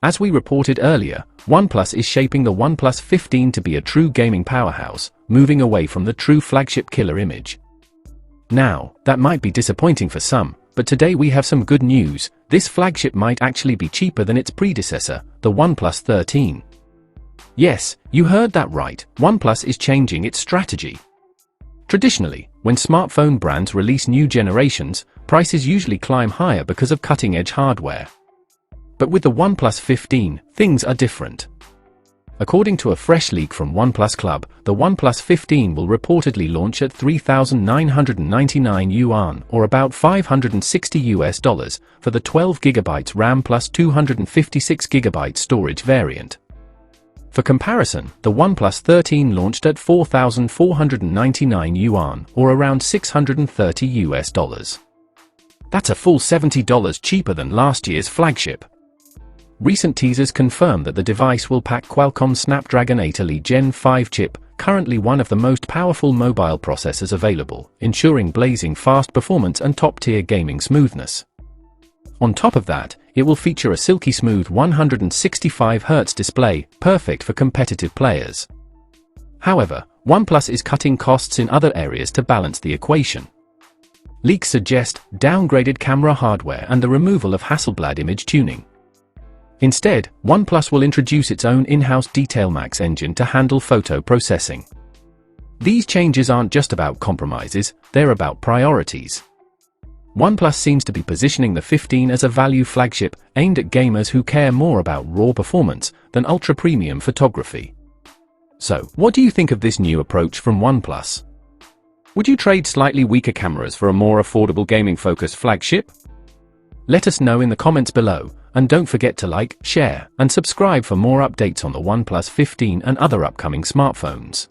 As we reported earlier, OnePlus is shaping the OnePlus 15 to be a true gaming powerhouse, moving away from the true flagship killer image. Now, that might be disappointing for some, but today we have some good news. This flagship might actually be cheaper than its predecessor, the OnePlus 13. Yes, you heard that right, OnePlus is changing its strategy. Traditionally, when smartphone brands release new generations, prices usually climb higher because of cutting-edge hardware. But with the OnePlus 15, things are different. According to a fresh leak from OnePlus Club, the OnePlus 15 will reportedly launch at 3,999 Yuan, or about $560 for the 12GB RAM plus 256GB storage variant. For comparison, the OnePlus 13 launched at 4,499 Yuan, or around $630. That's a full $70 cheaper than last year's flagship. Recent teasers confirm that the device will pack Qualcomm's Snapdragon 8 Elite Gen 5 chip, currently one of the most powerful mobile processors available, ensuring blazing fast performance and top-tier gaming smoothness. On top of that, it will feature a silky smooth 165Hz display, perfect for competitive players. However, OnePlus is cutting costs in other areas to balance the equation. Leaks suggest downgraded camera hardware and the removal of Hasselblad image tuning. Instead, OnePlus will introduce its own in-house DetailMax engine to handle photo processing. These changes aren't just about compromises, they're about priorities. OnePlus seems to be positioning the 15 as a value flagship aimed at gamers who care more about raw performance than ultra-premium photography. So, what do you think of this new approach from OnePlus? Would you trade slightly weaker cameras for a more affordable gaming-focused flagship? Let us know in the comments below, and don't forget to like, share, and subscribe for more updates on the OnePlus 15 and other upcoming smartphones.